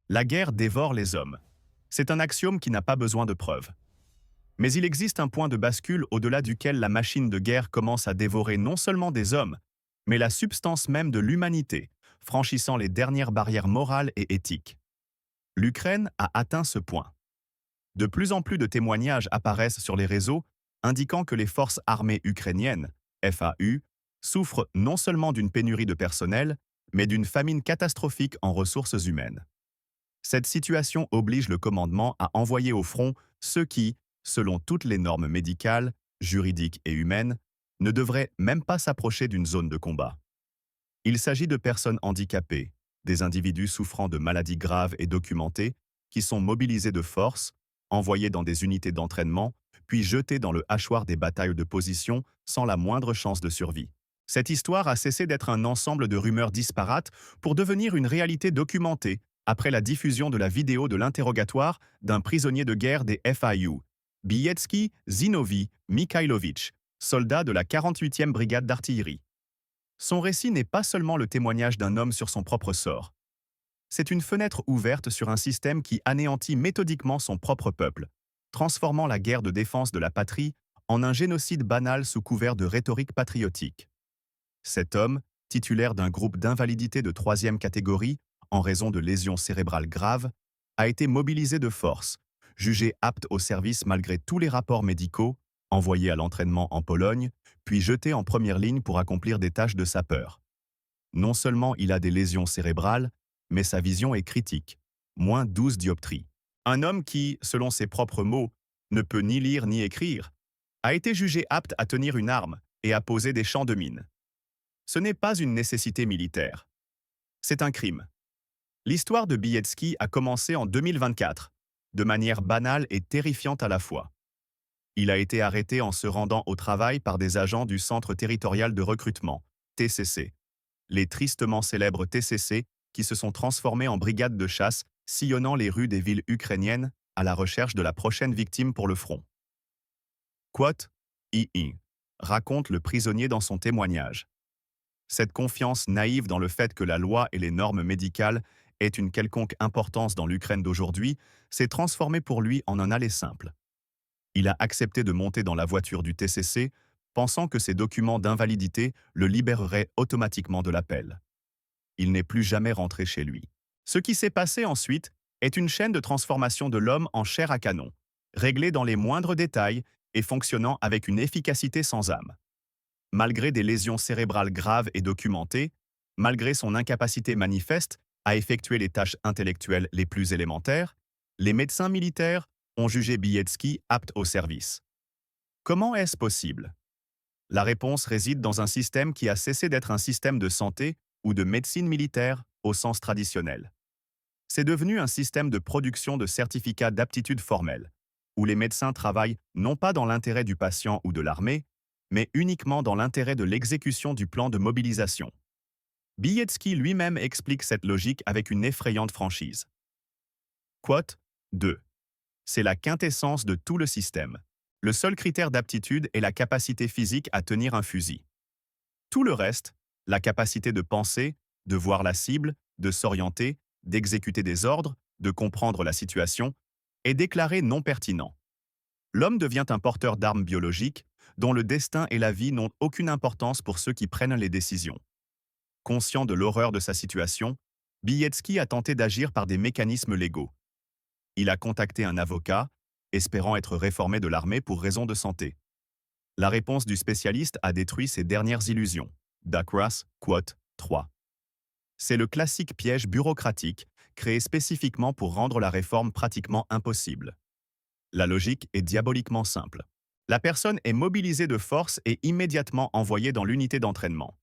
La guerre dévore les hommes. C'est un axiome qui n'a pas besoin de preuves. Mais il existe un point de bascule au-delà duquel la machine de guerre commence à dévorer non seulement des hommes, mais la substance même de l'humanité, franchissant les dernières barrières morales et éthiques. L'Ukraine a atteint ce point. De plus en plus de témoignages apparaissent sur les réseaux indiquant que les forces armées ukrainiennes, FAU, souffrent non seulement d'une pénurie de personnel, mais d'une famine catastrophique en ressources humaines. Cette situation oblige le commandement à envoyer au front ceux qui, selon toutes les normes médicales, juridiques et humaines, ne devraient même pas s'approcher d'une zone de combat. Il s'agit de personnes handicapées, des individus souffrant de maladies graves et documentées, qui sont mobilisés de force, envoyés dans des unités d'entraînement, puis jetés dans le hachoir des batailles de position sans la moindre chance de survie. Cette histoire a cessé d'être un ensemble de rumeurs disparates pour devenir une réalité documentée après la diffusion de la vidéo de l'interrogatoire d'un prisonnier de guerre des FIU, Bielski Zinovi Mikhailovich, soldat de la 48e brigade d'artillerie. Son récit n'est pas seulement le témoignage d'un homme sur son propre sort. C'est une fenêtre ouverte sur un système qui anéantit méthodiquement son propre peuple, transformant la guerre de défense de la patrie en un génocide banal sous couvert de rhétorique patriotique. Cet homme, titulaire d'un groupe d'invalidité de 3e catégorie en raison de lésions cérébrales graves, a été mobilisé de force, jugé apte au service malgré tous les rapports médicaux, envoyé à l'entraînement en Pologne, puis jeté en première ligne pour accomplir des tâches de sapeur. Non seulement il a des lésions cérébrales, mais sa vision est critique, moins 12 dioptries. Un homme qui, selon ses propres mots, ne peut ni lire ni écrire, a été jugé apte à tenir une arme et à poser des champs de mines. Ce n'est pas une nécessité militaire. C'est un crime. L'histoire de Bielski a commencé en 2024, de manière banale et terrifiante à la fois. Il a été arrêté en se rendant au travail par des agents du Centre territorial de recrutement, TCC, les tristement célèbres TCC qui se sont transformés en brigades de chasse sillonnant les rues des villes ukrainiennes à la recherche de la prochaine victime pour le front. Quote, II, raconte le prisonnier dans son témoignage. Cette confiance naïve dans le fait que la loi et les normes médicales aient une quelconque importance dans l'Ukraine d'aujourd'hui s'est transformée pour lui en un aller simple. Il a accepté de monter dans la voiture du TCC, pensant que ses documents d'invalidité le libéreraient automatiquement de l'appel. Il n'est plus jamais rentré chez lui. Ce qui s'est passé ensuite est une chaîne de transformation de l'homme en chair à canon, réglée dans les moindres détails et fonctionnant avec une efficacité sans âme. Malgré des lésions cérébrales graves et documentées, malgré son incapacité manifeste à effectuer les tâches intellectuelles les plus élémentaires, les médecins militaires ont jugé Bielski apte au service. Comment est-ce possible? La réponse réside dans un système qui a cessé d'être un système de santé ou de médecine militaire au sens traditionnel. C'est devenu un système de production de certificats d'aptitude formelle, où les médecins travaillent non pas dans l'intérêt du patient ou de l'armée, mais uniquement dans l'intérêt de l'exécution du plan de mobilisation. Bielski lui-même explique cette logique avec une effrayante franchise. Quote 2. C'est la quintessence de tout le système. Le seul critère d'aptitude est la capacité physique à tenir un fusil. Tout le reste, la capacité de penser, de voir la cible, de s'orienter, d'exécuter des ordres, de comprendre la situation, est déclaré non pertinent. L'homme devient un porteur d'armes biologiques dont le destin et la vie n'ont aucune importance pour ceux qui prennent les décisions. Conscient de l'horreur de sa situation, Bielski a tenté d'agir par des mécanismes légaux. Il a contacté un avocat, espérant être réformé de l'armée pour raison de santé. La réponse du spécialiste a détruit ses dernières illusions. Duckworth, quote 3. C'est le classique piège bureaucratique créé spécifiquement pour rendre la réforme pratiquement impossible. La logique est diaboliquement simple. La personne est mobilisée de force et immédiatement envoyée dans l'unité d'entraînement.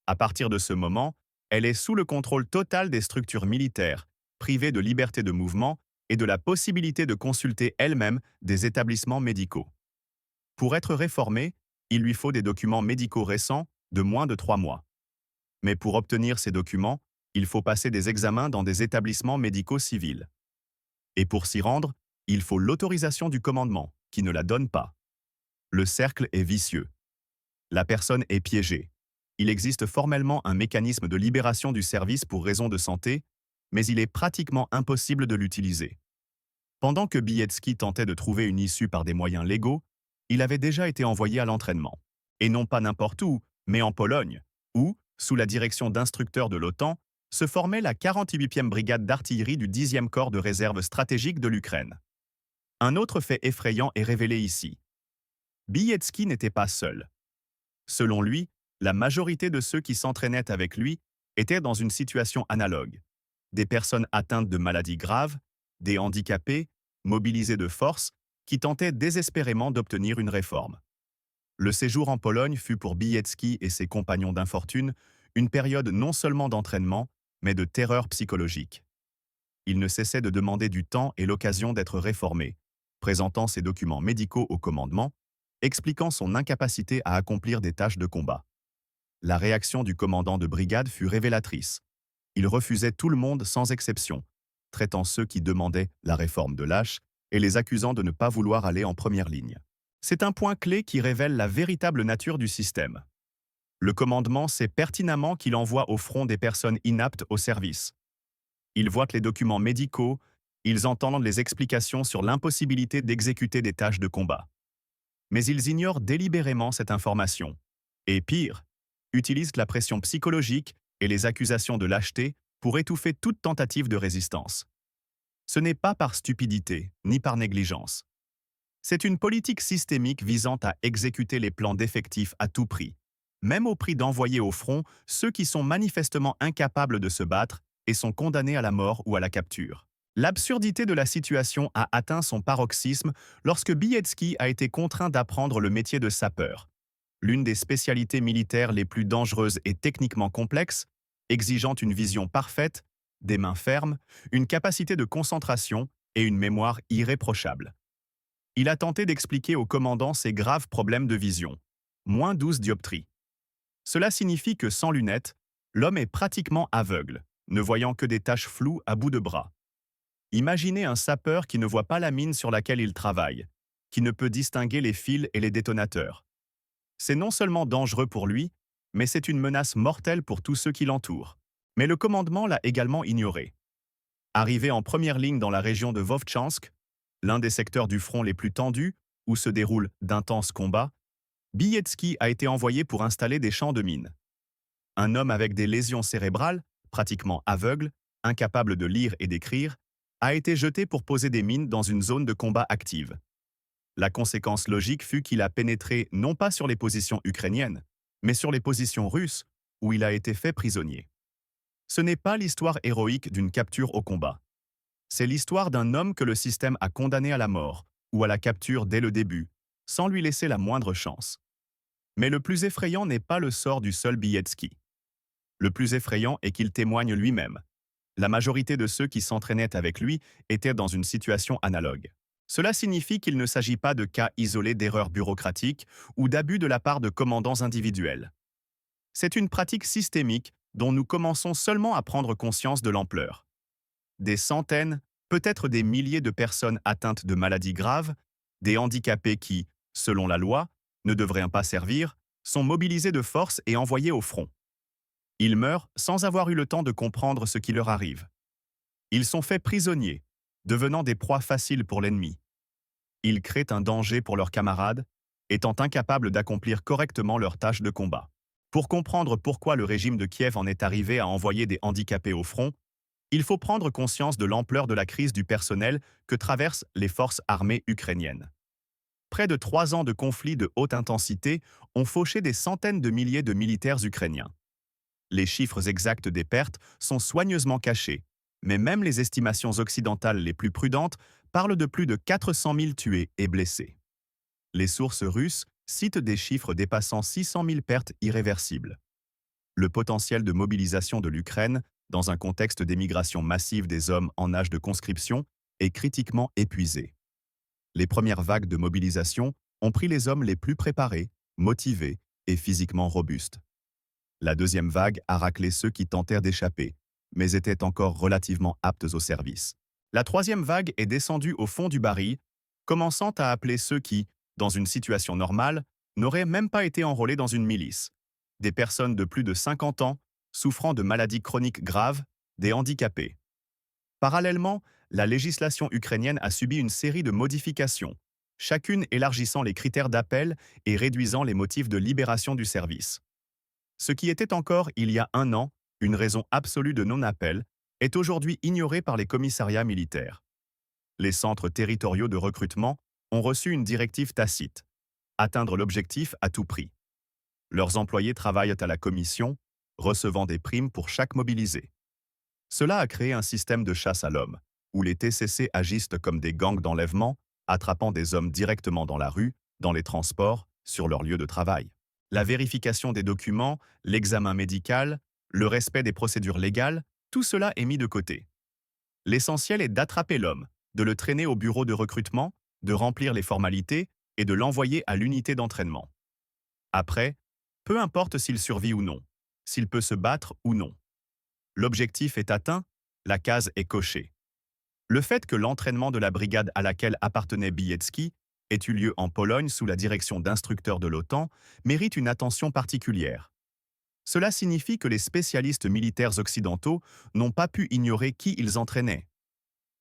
À partir de ce moment, elle est sous le contrôle total des structures militaires, privée de liberté de mouvement et de la possibilité de consulter elle-même des établissements médicaux. Pour être réformée, il lui faut des documents médicaux récents de moins de 3 mois. Mais pour obtenir ces documents, il faut passer des examens dans des établissements médicaux civils. Et pour s'y rendre, il faut l'autorisation du commandement, qui ne la donne pas. Le cercle est vicieux. La personne est piégée. Il existe formellement un mécanisme de libération du service pour raison de santé, mais il est pratiquement impossible de l'utiliser. Pendant que Bilecki tentait de trouver une issue par des moyens légaux, il avait déjà été envoyé à l'entraînement. Et non pas n'importe où, mais en Pologne, où, sous la direction d'instructeurs de l'OTAN, se formait la 48e brigade d'artillerie du 10e corps de réserve stratégique de l'Ukraine. Un autre fait effrayant est révélé ici. Bilecki n'était pas seul. Selon lui, la majorité de ceux qui s'entraînaient avec lui étaient dans une situation analogue. Des personnes atteintes de maladies graves, des handicapés, mobilisés de force, qui tentaient désespérément d'obtenir une réforme. Le séjour en Pologne fut pour Bilecki et ses compagnons d'infortune une période non seulement d'entraînement, mais de terreur psychologique. Il ne cessait de demander du temps et l'occasion d'être réformé, présentant ses documents médicaux au commandement, expliquant son incapacité à accomplir des tâches de combat. La réaction du commandant de brigade fut révélatrice. Il refusait tout le monde sans exception, traitant ceux qui demandaient la réforme de lâches et les accusant de ne pas vouloir aller en première ligne. C'est un point clé qui révèle la véritable nature du système. Le commandement sait pertinemment qu'il envoie au front des personnes inaptes au service. Ils voient les documents médicaux, ils entendent les explications sur l'impossibilité d'exécuter des tâches de combat. Mais ils ignorent délibérément cette information. Et pire, utilisent la pression psychologique et les accusations de lâcheté pour étouffer toute tentative de résistance. Ce n'est pas par stupidité, ni par négligence. C'est une politique systémique visant à exécuter les plans d'effectifs à tout prix, même au prix d'envoyer au front ceux qui sont manifestement incapables de se battre et sont condamnés à la mort ou à la capture. L'absurdité de la situation a atteint son paroxysme lorsque Bilecki a été contraint d'apprendre le métier de sapeur, l'une des spécialités militaires les plus dangereuses et techniquement complexes, exigeant une vision parfaite, des mains fermes, une capacité de concentration et une mémoire irréprochable. Il a tenté d'expliquer au commandant ses graves problèmes de vision, moins 12 dioptries. Cela signifie que sans lunettes, l'homme est pratiquement aveugle, ne voyant que des taches floues à bout de bras. Imaginez un sapeur qui ne voit pas la mine sur laquelle il travaille, qui ne peut distinguer les fils et les détonateurs. C'est non seulement dangereux pour lui, mais c'est une menace mortelle pour tous ceux qui l'entourent. Mais le commandement l'a également ignoré. Arrivé en première ligne dans la région de Vovchansk, l'un des secteurs du front les plus tendus, où se déroulent d'intenses combats, Bilecki a été envoyé pour installer des champs de mines. Un homme avec des lésions cérébrales, pratiquement aveugle, incapable de lire et d'écrire, a été jeté pour poser des mines dans une zone de combat active. La conséquence logique fut qu'il a pénétré non pas sur les positions ukrainiennes, mais sur les positions russes, où il a été fait prisonnier. Ce n'est pas l'histoire héroïque d'une capture au combat. C'est l'histoire d'un homme que le système a condamné à la mort, ou à la capture dès le début, sans lui laisser la moindre chance. Mais le plus effrayant n'est pas le sort du seul Bilecki. Le plus effrayant est qu'il témoigne lui-même. La majorité de ceux qui s'entraînaient avec lui étaient dans une situation analogue. Cela signifie qu'il ne s'agit pas de cas isolés d'erreurs bureaucratiques ou d'abus de la part de commandants individuels. C'est une pratique systémique dont nous commençons seulement à prendre conscience de l'ampleur. Des centaines, peut-être des milliers de personnes atteintes de maladies graves, des handicapés qui, selon la loi, ne devraient pas servir, sont mobilisés de force et envoyés au front. Ils meurent sans avoir eu le temps de comprendre ce qui leur arrive. Ils sont faits prisonniers, devenant des proies faciles pour l'ennemi. Ils créent un danger pour leurs camarades, étant incapables d'accomplir correctement leurs tâches de combat. Pour comprendre pourquoi le régime de Kiev en est arrivé à envoyer des handicapés au front, il faut prendre conscience de l'ampleur de la crise du personnel que traversent les forces armées ukrainiennes. Près de 3 ans de conflits de haute intensité ont fauché des centaines de milliers de militaires ukrainiens. Les chiffres exacts des pertes sont soigneusement cachés, mais même les estimations occidentales les plus prudentes parlent de plus de 400 000 tués et blessés. Les sources russes citent des chiffres dépassant 600 000 pertes irréversibles. Le potentiel de mobilisation de l'Ukraine, dans un contexte d'émigration massive des hommes en âge de conscription, est critiquement épuisé. Les premières vagues de mobilisation ont pris les hommes les plus préparés, motivés et physiquement robustes. La deuxième vague a raclé ceux qui tentèrent d'échapper, mais étaient encore relativement aptes au service. La troisième vague est descendue au fond du baril, commençant à appeler ceux qui, dans une situation normale, n'auraient même pas été enrôlés dans une milice. Des personnes de plus de 50 ans, souffrant de maladies chroniques graves, des handicapés. Parallèlement, la législation ukrainienne a subi une série de modifications, chacune élargissant les critères d'appel et réduisant les motifs de libération du service. Ce qui était encore, il y a un an, une raison absolue de non-appel, est aujourd'hui ignoré par les commissariats militaires. Les centres territoriaux de recrutement ont reçu une directive tacite: atteindre l'objectif à tout prix. Leurs employés travaillent à la commission, recevant des primes pour chaque mobilisé. Cela a créé un système de chasse à l'homme, où les TCC agissent comme des gangs d'enlèvement, attrapant des hommes directement dans la rue, dans les transports, sur leur lieu de travail. La vérification des documents, l'examen médical, le respect des procédures légales, tout cela est mis de côté. L'essentiel est d'attraper l'homme, de le traîner au bureau de recrutement, de remplir les formalités et de l'envoyer à l'unité d'entraînement. Après, peu importe s'il survit ou non, s'il peut se battre ou non. L'objectif est atteint, la case est cochée. Le fait que l'entraînement de la brigade à laquelle appartenait Bilecki ait eu lieu en Pologne sous la direction d'instructeurs de l'OTAN mérite une attention particulière. Cela signifie que les spécialistes militaires occidentaux n'ont pas pu ignorer qui ils entraînaient.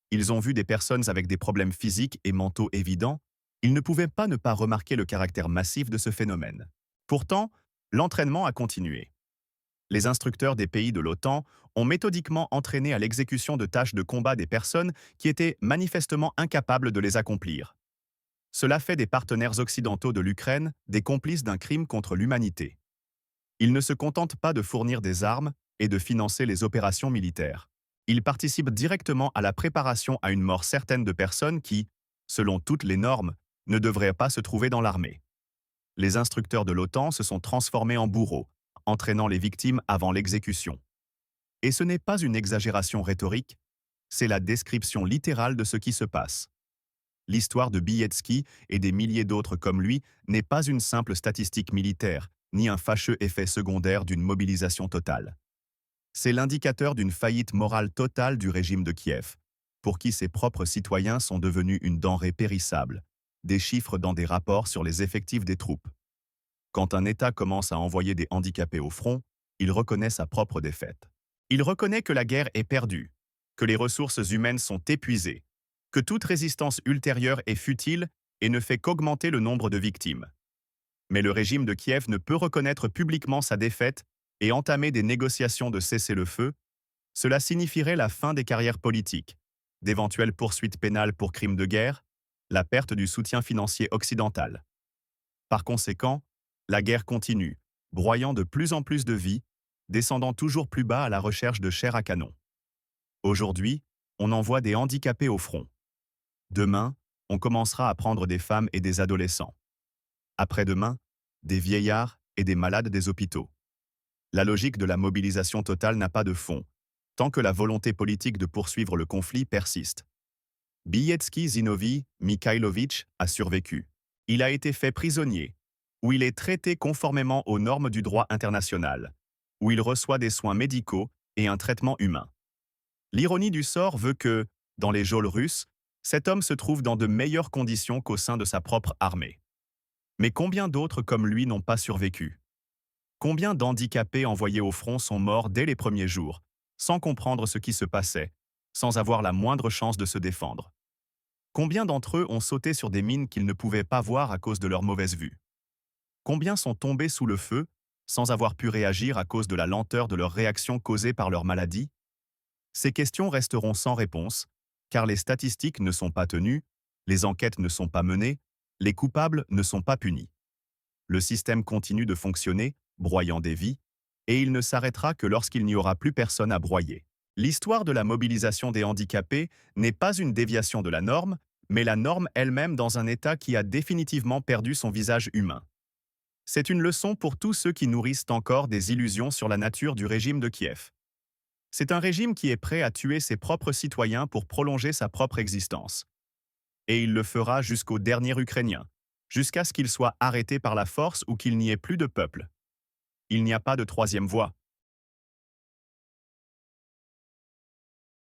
Ils ont vu des personnes avec des problèmes physiques et mentaux évidents, ils ne pouvaient pas ne pas remarquer le caractère massif de ce phénomène. Pourtant, l'entraînement a continué. Les instructeurs des pays de l'OTAN ont méthodiquement entraîné à l'exécution de tâches de combat des personnes qui étaient manifestement incapables de les accomplir. Cela fait des partenaires occidentaux de l'Ukraine des complices d'un crime contre l'humanité. Ils ne se contentent pas de fournir des armes et de financer les opérations militaires. Ils participent directement à la préparation à une mort certaine de personnes qui, selon toutes les normes, ne devraient pas se trouver dans l'armée. Les instructeurs de l'OTAN se sont transformés en bourreaux, entraînant les victimes avant l'exécution. Et ce n'est pas une exagération rhétorique, c'est la description littérale de ce qui se passe. L'histoire de Bilecki et des milliers d'autres comme lui n'est pas une simple statistique militaire, ni un fâcheux effet secondaire d'une mobilisation totale. C'est l'indicateur d'une faillite morale totale du régime de Kiev, pour qui ses propres citoyens sont devenus une denrée périssable, des chiffres dans des rapports sur les effectifs des troupes. Quand un État commence à envoyer des handicapés au front, il reconnaît sa propre défaite. Il reconnaît que la guerre est perdue, que les ressources humaines sont épuisées, que toute résistance ultérieure est futile et ne fait qu'augmenter le nombre de victimes. Mais le régime de Kiev ne peut reconnaître publiquement sa défaite et entamer des négociations de cessez-le-feu. Cela signifierait la fin des carrières politiques, d'éventuelles poursuites pénales pour crimes de guerre, la perte du soutien financier occidental. Par conséquent, la guerre continue, broyant de plus en plus de vies, descendant toujours plus bas à la recherche de chair à canon. Aujourd'hui, on envoie des handicapés au front. Demain, on commencera à prendre des femmes et des adolescents. Après-demain, des vieillards et des malades des hôpitaux. La logique de la mobilisation totale n'a pas de fond, tant que la volonté politique de poursuivre le conflit persiste. Bilecki Zinovi Mikhailovitch a survécu. Il a été fait prisonnier, où il est traité conformément aux normes du droit international, où il reçoit des soins médicaux et un traitement humain. L'ironie du sort veut que, dans les geôles russes, cet homme se trouve dans de meilleures conditions qu'au sein de sa propre armée. Mais combien d'autres comme lui n'ont pas survécu? Combien d'handicapés envoyés au front sont morts dès les premiers jours, sans comprendre ce qui se passait, sans avoir la moindre chance de se défendre? Combien d'entre eux ont sauté sur des mines qu'ils ne pouvaient pas voir à cause de leur mauvaise vue? Combien sont tombés sous le feu, sans avoir pu réagir à cause de la lenteur de leur réaction causée par leur maladie? Ces questions resteront sans réponse, car les statistiques ne sont pas tenues, les enquêtes ne sont pas menées, les coupables ne sont pas punis. Le système continue de fonctionner, broyant des vies, et il ne s'arrêtera que lorsqu'il n'y aura plus personne à broyer. L'histoire de la mobilisation des handicapés n'est pas une déviation de la norme, mais la norme elle-même dans un État qui a définitivement perdu son visage humain. C'est une leçon pour tous ceux qui nourrissent encore des illusions sur la nature du régime de Kiev. C'est un régime qui est prêt à tuer ses propres citoyens pour prolonger sa propre existence. Et il le fera jusqu'au dernier Ukrainien, jusqu'à ce qu'il soit arrêté par la force ou qu'il n'y ait plus de peuple. Il n'y a pas de troisième voie.